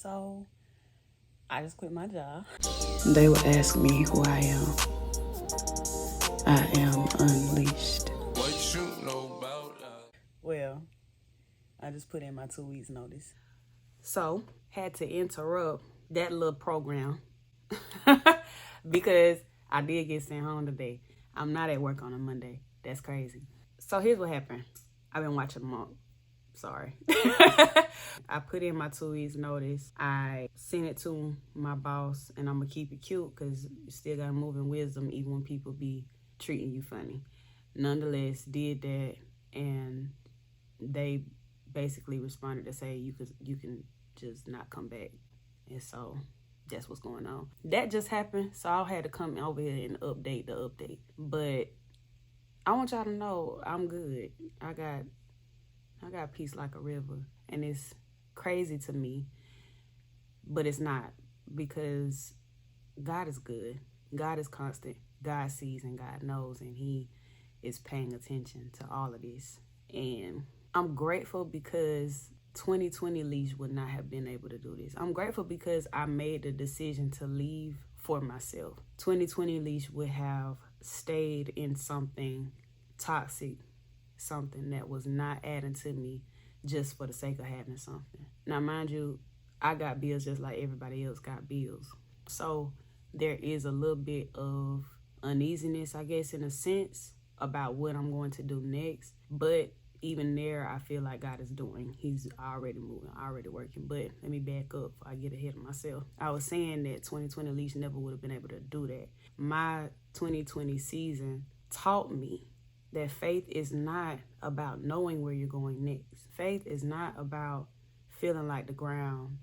So I just quit my job. They would ask me who I am. I am unleashed. What you know about Well, I just put in my 2 weeks notice. So had to interrupt that little program because I did get sent home today. I'm not at work on a Monday. That's crazy. So here's what happened. I've been watching them all. Sorry. I put in my 2 weeks notice. I sent it to my boss, and I'm going to keep it cute because you still got to move in wisdom even when people be treating you funny. Nonetheless, did that, and they basically responded to say you can just not come back. And so that's what's going on. That just happened, so I had to come over here and update the update. But I want y'all to know I'm good. I got peace like a river, and it's crazy to me, but it's not, because God is good. God is constant. God sees and God knows, and he is paying attention to all of this. And I'm grateful because 2020 LYSH would not have been able to do this. I'm grateful because I made the decision to leave for myself. 2020 LYSH would have stayed in something toxic, something that was not adding to me just for the sake of having something. Now, mind you, I got bills just like everybody else got bills. So there is a little bit of uneasiness, I guess, in a sense, about what I'm going to do next. But even there, I feel like God is doing. He's already moving, already working. But let me back up before I get ahead of myself. I was saying that 2020 LYSH never would have been able to do that. My 2020 season taught me that faith is not about knowing where you're going next. Faith is not about feeling like the ground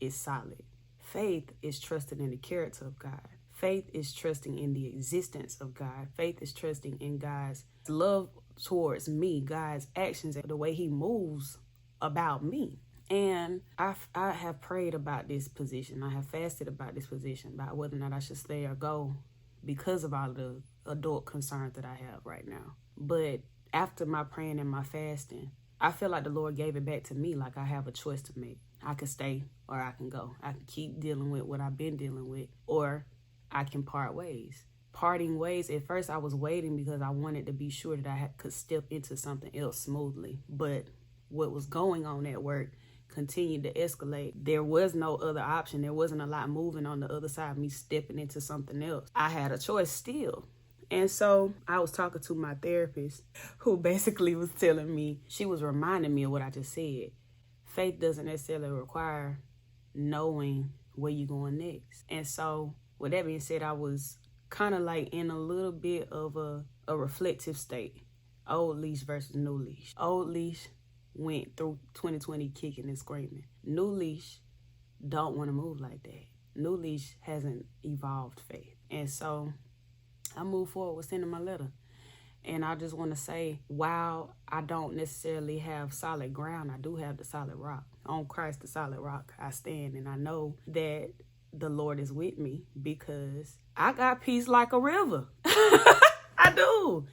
is solid. Faith is trusting in the character of God. Faith is trusting in the existence of God. Faith is trusting in God's love towards me, God's actions, and the way he moves about me. And I have prayed about this position. I have fasted about this position, about whether or not I should stay or go, because of all the adult concerns that I have right now. But after my praying and my fasting, I feel like the Lord gave it back to me, like I have a choice to make. I can stay or I can go. I can keep dealing with what I've been dealing with, or I can part ways. Parting ways, at first I was waiting because I wanted to be sure that I could step into something else smoothly. But what was going on at work continued to escalate. There was no other option. There wasn't a lot moving on the other side of me stepping into something else. I had a choice still. And so I was talking to my therapist, who basically was telling me, she was reminding me of what I just said. Faith doesn't necessarily require knowing where you're going next. And so with that being said, I was kind of like in a little bit of a reflective state. Old LYSH versus new LYSH. Old LYSH went through 2020 kicking and screaming. New LYSH don't want to move like that. New LYSH hasn't evolved faith. And so I moved forward with sending my letter. And I just want to say, while I don't necessarily have solid ground, I do have the solid rock. On Christ, the solid rock, I stand. And I know that the Lord is with me because I got peace like a river. I do.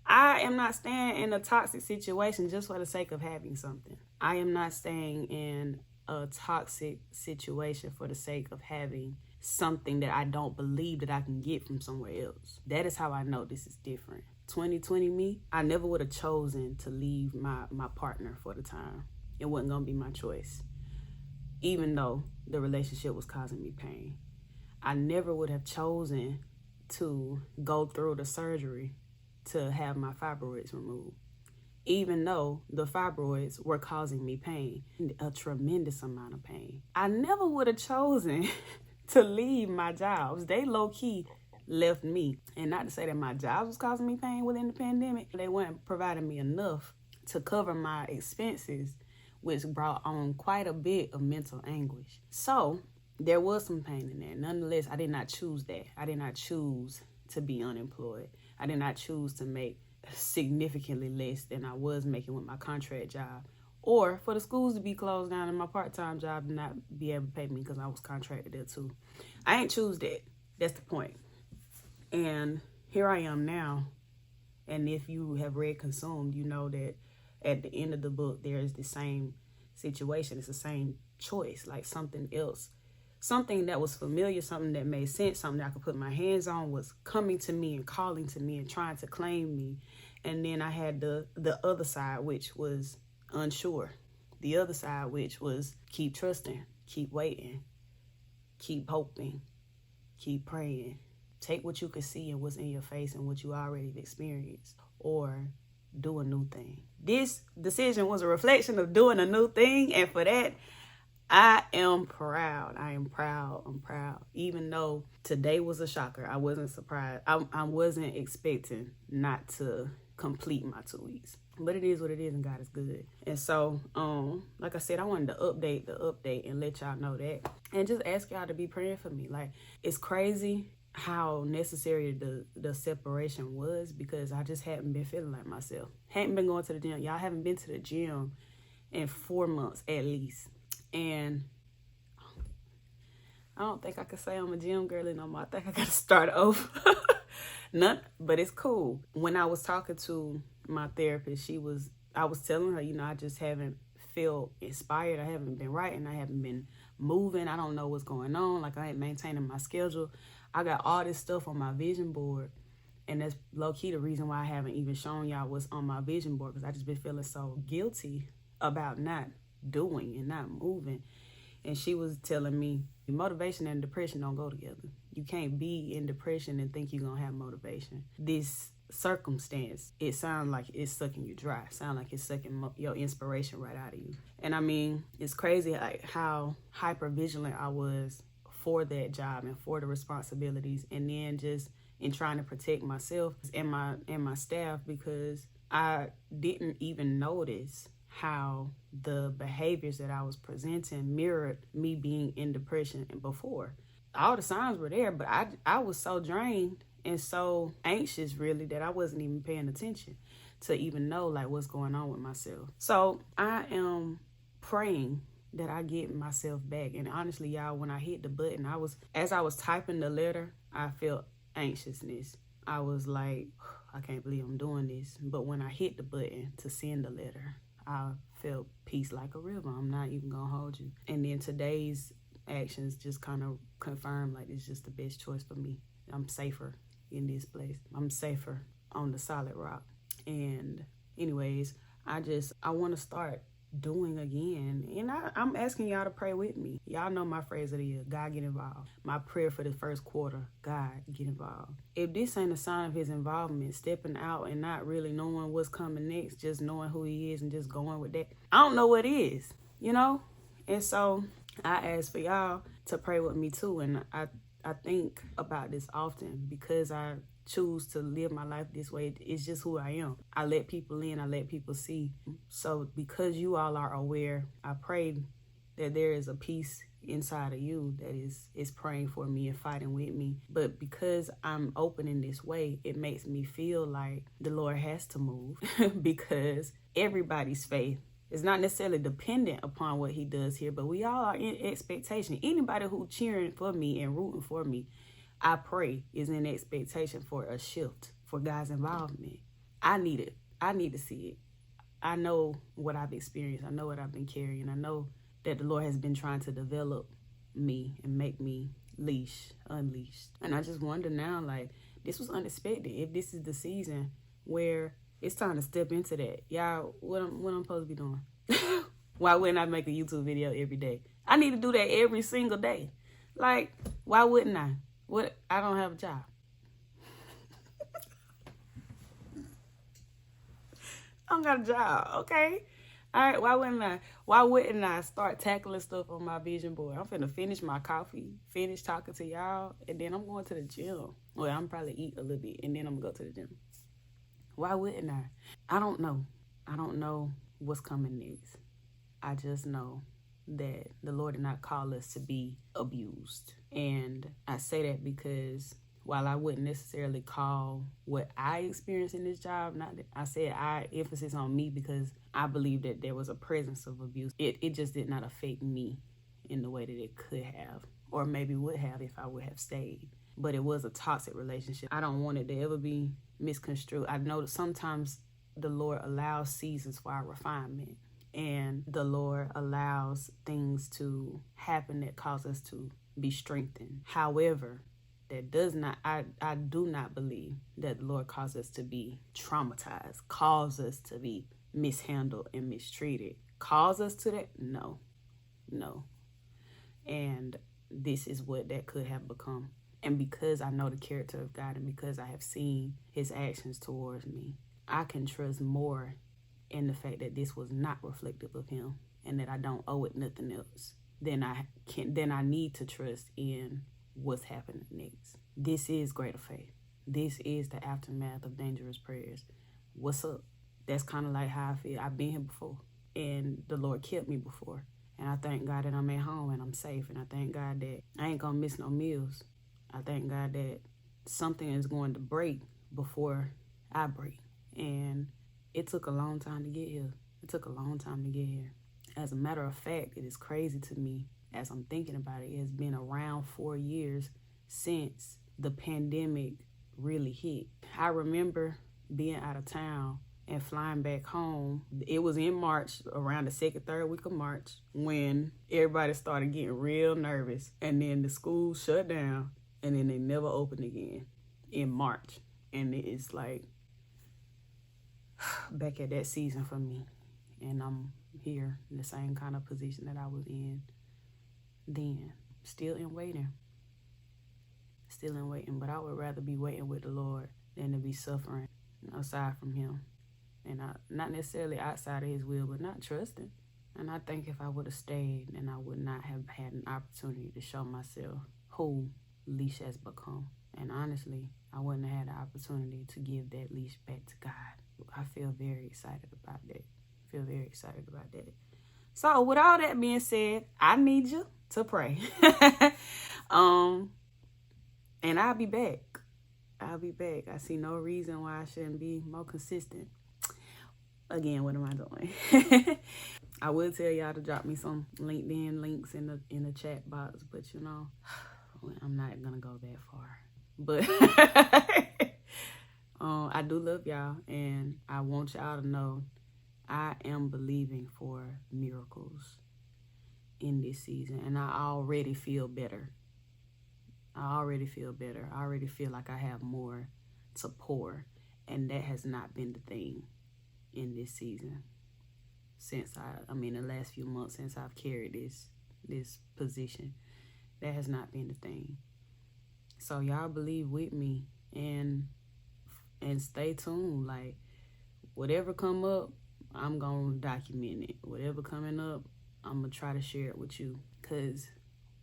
I am not staying in a toxic situation just for the sake of having something. I am not staying in a toxic situation for the sake of having something that I don't believe that I can get from somewhere else. That is how I know this is different. 2020 me, I never would have chosen to leave my partner for the time. It wasn't going to be my choice. Even though the relationship was causing me pain. I never would have chosen to go through the surgery to have my fibroids removed. Even though the fibroids were causing me pain, a tremendous amount of pain. I never would have chosen to leave my jobs. They low-key left me. And not to say that my job was causing me pain within the pandemic. They weren't providing me enough to cover my expenses, which brought on quite a bit of mental anguish. So there was some pain in there. Nonetheless, I did not choose that. I did not choose to be unemployed. I did not choose to make significantly less than I was making with my contract job, or for the schools to be closed down and my part-time job to not be able to pay me because I was contracted there too. I ain't choose that. That's the point. And here I am now. And if you have read Consumed, you know that at the end of the book, there is the same situation. It's the same choice, like something else. Something that was familiar, something that made sense, something that I could put my hands on was coming to me and calling to me and trying to claim me. And then I had the other side, which was unsure. The other side, which was keep trusting, keep waiting, keep hoping, keep praying. Take what you could see and what's in your face and what you already experienced, or do a new thing. This decision was a reflection of doing a new thing, and for that, I am proud. I am proud. I'm proud. Even though today was a shocker, I wasn't surprised. I wasn't expecting not to complete my 2 weeks. But it is what it is, and God is good. And so, like I said, I wanted to update the update and let y'all know that. And just ask y'all to be praying for me. Like, it's crazy how necessary the separation was, because I just hadn't been feeling like myself. Hadn't been going to the gym. Y'all haven't been to the gym in 4 months at least. And I don't think I could say I'm a gym girl no more. I think I got to start over. But it's cool. When I was talking to my therapist, I was telling her, I just haven't felt inspired. I haven't been writing. I haven't been moving. I don't know what's going on. Like, I ain't maintaining my schedule. I got all this stuff on my vision board. And that's low-key the reason why I haven't even shown y'all what's on my vision board, because I just been feeling so guilty about not doing and not moving. And she was telling me motivation and depression don't go together. You can't be in depression and think you're gonna have motivation. This circumstance, it sounds like it's sucking you dry. Sound like it's sucking your inspiration right out of you. And I mean, it's crazy like how hyper vigilant I was for that job and for the responsibilities, and then just in trying to protect myself and my staff, because I didn't even notice how the behaviors that I was presenting mirrored me being in depression before. All the signs were there, but I was so drained and so anxious, really, that I wasn't even paying attention to even know like what's going on with myself. So I am praying that I get myself back. And honestly, y'all, when I hit the button, as I was typing the letter, I felt anxiousness. I was like, I can't believe I'm doing this. But when I hit the button to send the letter, I felt peace like a river. I'm not even gonna hold you. And then today's actions just kind of confirmed like it's just the best choice for me. I'm safer in this place. I'm safer on the solid rock. And anyways, I want to start doing again. And I'm asking y'all to pray with me. Y'all know my phrase of the year, God get involved. My prayer for the first quarter, God get involved. If this ain't a sign of his involvement, stepping out and not really knowing what's coming next, just knowing who he is and just going with that, I don't know what is, And so I ask for y'all to pray with me too. And I think about this often because I choose to live my life this way. It's just who I am. I let people in, I let people see. So because you all are aware, I pray that there is a peace inside of you that is praying for me and fighting with me. But because I'm open in this way, it makes me feel like the Lord has to move because everybody's faith is not necessarily dependent upon what he does here, but we all are in expectation. Anybody who cheering for me and rooting for me, I pray, is in expectation for a shift, for God's involvement. I need it. I need to see it. I know what I've experienced. I know what I've been carrying. I know that the Lord has been trying to develop me and make me unleashed. And I just wonder now, like, this was unexpected. If this is the season where it's time to step into that. Y'all, what I'm supposed to be doing? Why wouldn't I make a YouTube video every day? I need to do that every single day. Like, why wouldn't I? I don't have a job. I don't got a job, okay? All right, why wouldn't I start tackling stuff on my vision board? I'm finna finish my coffee, finish talking to y'all, and then I'm going to the gym. Well, I'm probably eat a little bit, and then I'm gonna go to the gym. Why wouldn't I? I don't know. I don't know what's coming next. I just know that the Lord did not call us to be abused. And I say that because while I wouldn't necessarily call what I experienced in this job, I said I emphasis on me because I believe that there was a presence of abuse. It just did not affect me in the way that it could have, or maybe would have if I would have stayed. But it was a toxic relationship. I don't want it to ever be misconstrued. I know that sometimes the Lord allows seasons for our refinement. And the Lord allows things to happen that cause us to be strengthened. However, that does not, I do not believe that the Lord calls us to be traumatized, calls us to be mishandled and mistreated. Calls us to that? No. And this is what that could have become. And because I know the character of God and because I have seen his actions towards me, I can trust more in the fact that this was not reflective of him and that I don't owe it nothing else than I need to trust in what's happening next. This is greater faith. This is the aftermath of dangerous prayers. What's up? That's kind of like how I feel. I've been here before and the Lord kept me before. And I thank God that I'm at home and I'm safe. And I thank God that I ain't gonna miss no meals. I thank God that something is going to break before I break. And it took a long time to get here. As a matter of fact, it is crazy to me as I'm thinking about it. It has been around 4 years since the pandemic really hit. I remember being out of town and flying back home. It was in March, around the second, third week of March, when everybody started getting real nervous. And then the school shut down and then they never opened again in March. And it's like back at that season for me. And I'm here in the same kind of position that I was in then. Still in waiting. But I would rather be waiting with the Lord than to be suffering aside from him. And not necessarily outside of his will, but not trusting. And I think if I would have stayed, then I would not have had an opportunity to show myself who LYSH has become. And honestly, I wouldn't have had the opportunity to give that LYSH back to God. I feel very excited about that. So with all that being said, I need you to pray. And I'll be back. I see no reason why I shouldn't be more consistent. Again, what am I doing? I will tell y'all to drop me some LinkedIn links in the chat box, but you know, I'm not gonna go that far. But I do love y'all, and I want y'all to know I am believing for miracles in this season, and I already feel better. I already feel like I have more to pour, and that has not been the thing in this season since the last few months since I've carried this position. That has not been the thing. So y'all believe with me and stay tuned. Like, whatever come up, I'm gonna document it. Whatever coming up, I'm gonna try to share it with you, because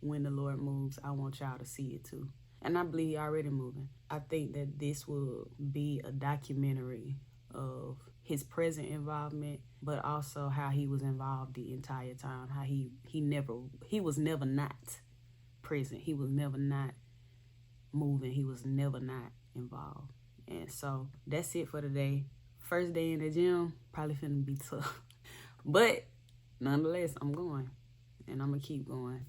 when the Lord moves, I want y'all to see it too. And I believe He already moving. I think that this will be a documentary of His present involvement, but also how He was involved the entire time. How he was never not present. He was never not moving. He was never not involved. And so that's it for today. First day in the gym, probably finna be tough. But nonetheless, I'm going. And I'm gonna keep going.